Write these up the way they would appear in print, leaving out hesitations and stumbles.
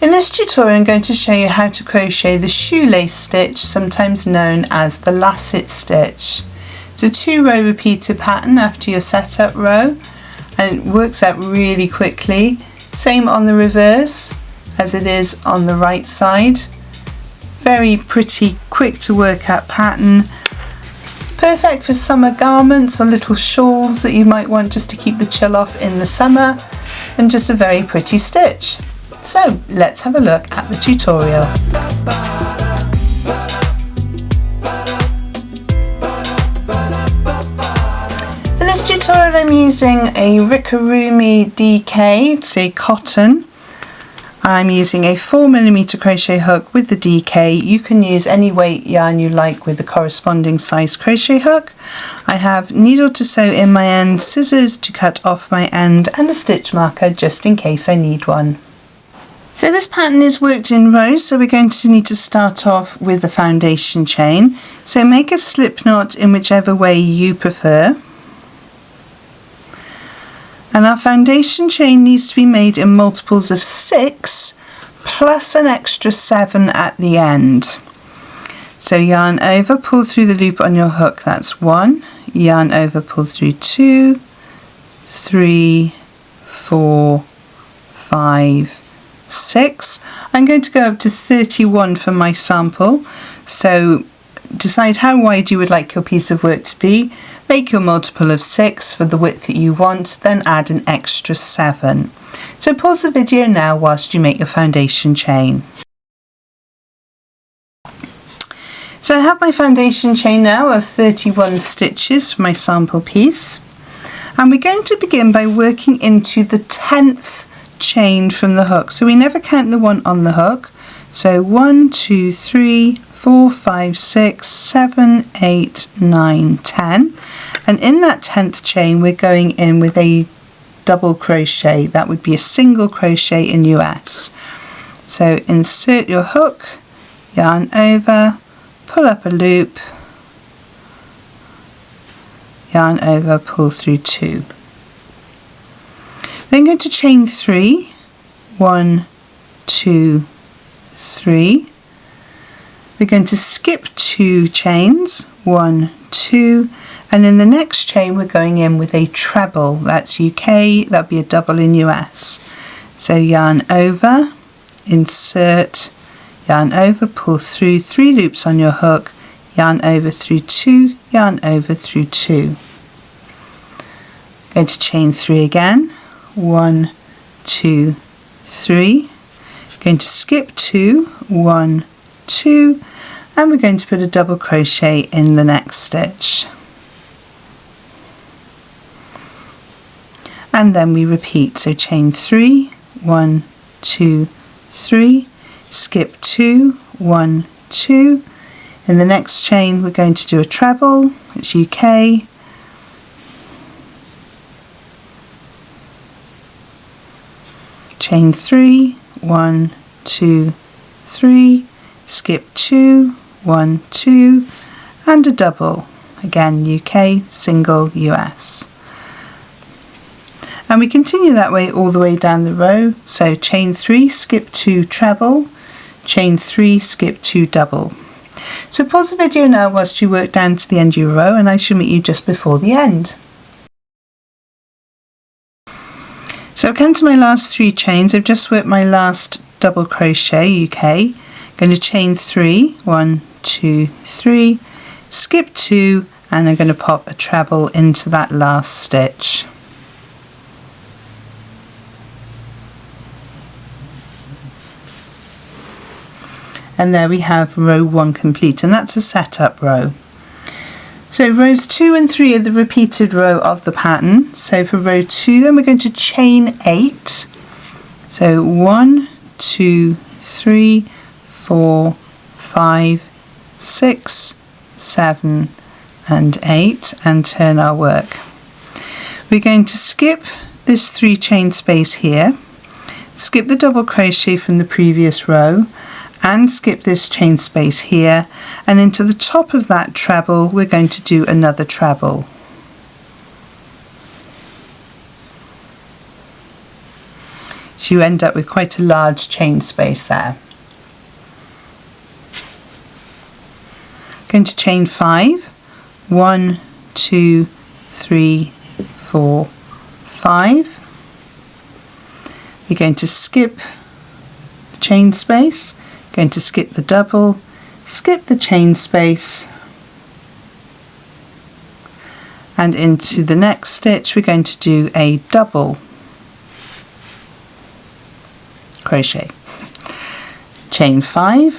In this tutorial I'm going to show you how to crochet the shoelace stitch, sometimes known as the Lacet stitch. It's a 2-row repeated pattern after your setup row and it works out really quickly. Same on the reverse as it is on the right side. Very pretty, quick to work out pattern. Perfect for summer garments or little shawls that you might want just to keep the chill off in the summer, and just a very pretty stitch. So let's have a look at the tutorial. For this tutorial I'm using a Rickarumi DK, it's a cotton. I'm using a 4mm crochet hook with the DK. You can use any weight yarn you like with the corresponding size crochet hook. I have needle to sew in my end, scissors to cut off my end, and a stitch marker just in case I need one. So this pattern is worked in rows, so we're going to need to start off with the foundation chain. So make a slip knot in whichever way you prefer. And our foundation chain needs to be made in multiples of 6 plus an extra 7 at the end. So yarn over, pull through the loop on your hook, that's 1, yarn over, pull through 2, 3, 4, 5, 6. I'm going to go up to 31 for my sample, so decide how wide you would like your piece of work to be, make your multiple of 6 for the width that you want, then add an extra 7. So pause the video now whilst you make your foundation chain. So I have my foundation chain now of 31 stitches for my sample piece, and we're going to begin by working into the 10th chain from the hook. So we never count the one on the hook. So 1, 2, 3, 4, 5, 6, 7, 8, 9, 10, and in that 10th chain we're going in with a double crochet. That would be a single crochet in US. So insert your hook, yarn over, pull up a loop, yarn over, pull through 2. Then go to chain 3, 1, 2, 3. We're going to skip 2 chains, 1, 2, and in the next chain we're going in with a treble. That's UK, that'll be a double in US. So yarn over, insert, yarn over, pull through 3 loops on your hook, yarn over through 2, yarn over through 2. Going to chain 3 again, 1, 2, 3. Going to skip 2, 1, 2, and we're going to put a double crochet in the next stitch. And then we repeat, so chain 3, 1, 2, 3, skip 2, 1, 2. In the next chain we're going to do a treble, it's UK, chain 3, 1, 2, 3, skip 2, 1, 2, and a double, again UK, single, US. And we continue that way all the way down the row. So chain 3, skip 2, treble, chain 3, skip 2, double. So pause the video now whilst you work down to the end of your row, and I shall meet you just before the end. So I've come to my last 3 chains. I've just worked my last double crochet UK. Going to chain 3, 1, 2, 3, skip 2, and I'm going to pop a treble into that last stitch. And there we have row 1 complete, and that's a setup row. So rows 2 and 3 are the repeated row of the pattern. So for row 2 then we're going to chain 8. So 1, 2, 3, 4, 5, 6, 7 and 8, and turn our work. We're going to skip this 3 chain space here, skip the double crochet from the previous row, and skip this chain space here, and into the top of that treble we're going to do another treble. So you end up with quite a large chain space there. Going to chain 5. 1, 2, 3, 4, 5. We're going to skip the chain space, going to skip the double, skip the chain space, and into the next stitch we're going to do a double crochet. Chain 5,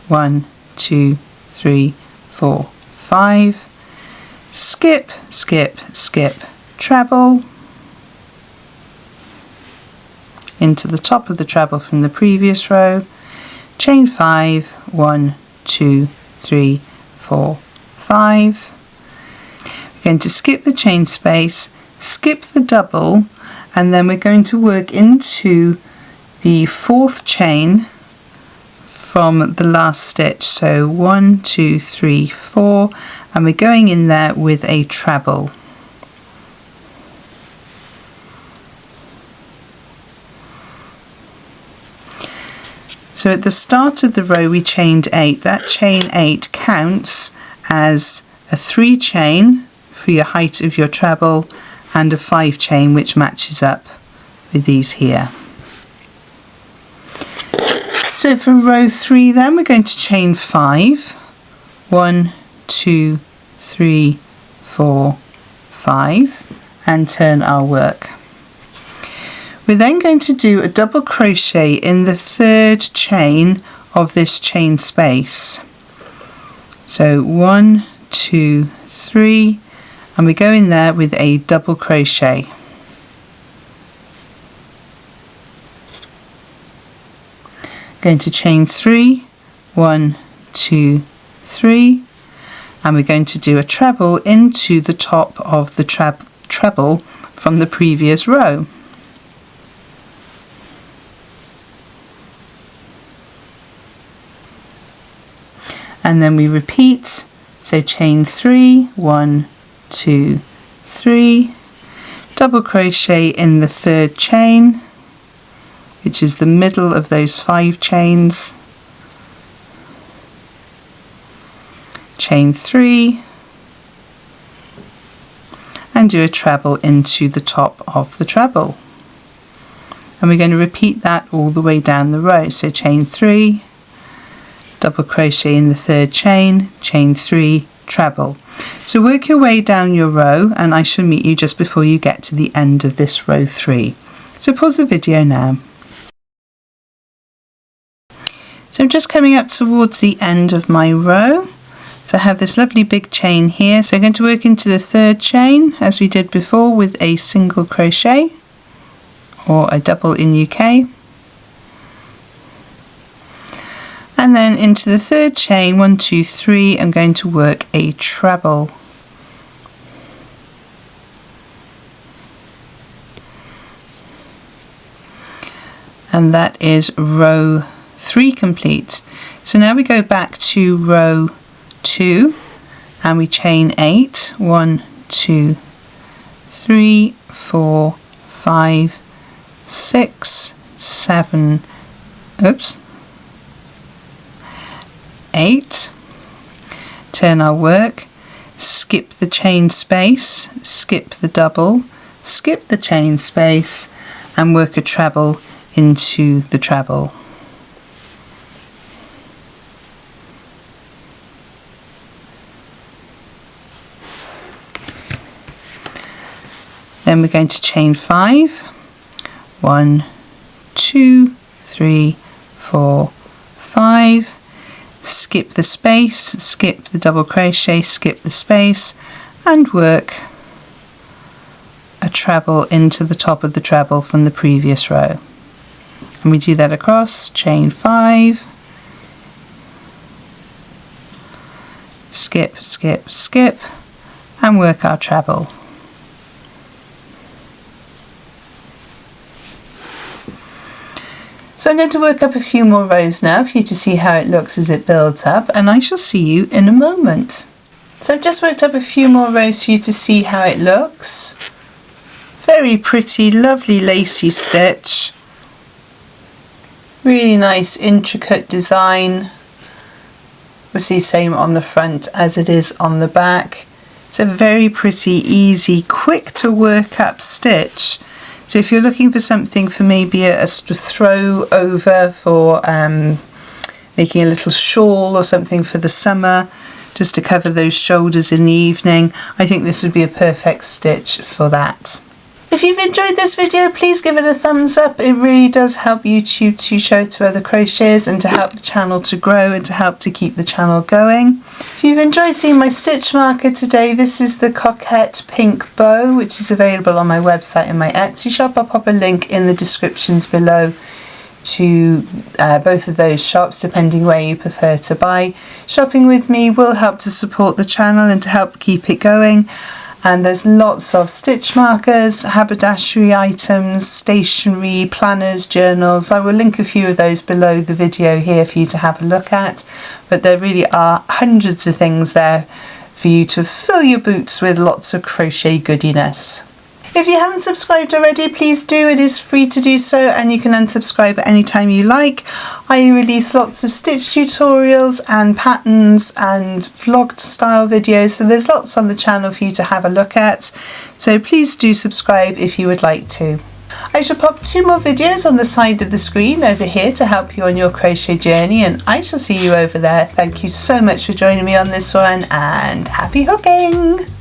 1, 2, 3, 4, 5, skip, skip, skip, treble, into the top of the treble from the previous row, chain 5, 1, 2, 3, 4, 5. We're going to skip the chain space, skip the double, and then we're going to work into the 4th chain from the last stitch. So 1, 2, 3, 4, and we're going in there with a treble. So at the start of the row we chained 8. That chain 8 counts as a 3 chain for your height of your treble and a 5 chain which matches up with these here. So for row 3 then we're going to chain 5. 1, 2, 3, 4, 5 and turn our work. We're then going to do a double crochet in the 3rd chain of this chain space. So 1, 2, 3, and we go in there with a double crochet. Going to chain 3, 1, 2, 3, and we're going to do a treble into the top of the treble from the previous row. And then we repeat, so chain 3, 1, 2, 3, double crochet in the 3rd chain, which is the middle of those 5 chains, chain 3, and do a treble into the top of the treble. And we're going to repeat that all the way down the row, so chain 3, double crochet in the 3rd chain, chain 3, treble. So work your way down your row and I shall meet you just before you get to the end of this row 3. So pause the video now. So I'm just coming up towards the end of my row. So I have this lovely big chain here. So I'm going to work into the 3rd chain as we did before with a single crochet or a double in UK. And then into the 3rd chain, 1, 2, 3, I'm going to work a treble. And that is row 3 complete. So now we go back to row 2 and we chain 8. 1, 2, 3, 4, 5, 6, 7, 8. Turn our work, skip the chain space, skip the double, skip the chain space and work a treble into the treble. Then we're going to chain 5. 1, 2, 3, 4, 5. Skip the space, skip the double crochet, skip the space and work a treble into the top of the treble from the previous row. And we do that across, chain 5, skip, skip, skip and work our treble. So I'm going to work up a few more rows now for you to see how it looks as it builds up, and I shall see you in a moment. So I've just worked up a few more rows for you to see how it looks. Very pretty, lovely lacy stitch. Really nice intricate design. Obviously same on the front as it is on the back. It's a very pretty, easy, quick to work up stitch. So if you're looking for something for maybe a throw over for making a little shawl or something for the summer, just to cover those shoulders in the evening, I think this would be a perfect stitch for that. If you've enjoyed this video, please give it a thumbs up. It really does help YouTube to show it to other crocheters and to help the channel to grow and to help to keep the channel going. If you've enjoyed seeing my stitch marker today, this is the Coquette Pink Bow, which is available on my website and my Etsy shop. I'll pop a link in the descriptions below to both of those shops, depending where you prefer to buy. Shopping with me will help to support the channel and to help keep it going. And there's lots of stitch markers, haberdashery items, stationery, planners, journals. I will link a few of those below the video here for you to have a look at. But there really are hundreds of things there for you to fill your boots with lots of crochet goodiness. If you haven't subscribed already, please do. It is free to do so, and you can unsubscribe at any time you like. I release lots of stitch tutorials and patterns and vlogged style videos, so there's lots on the channel for you to have a look at. So please do subscribe if you would like to. I shall pop 2 more videos on the side of the screen over here to help you on your crochet journey, and I shall see you over there. Thank you so much for joining me on this one, and happy hooking!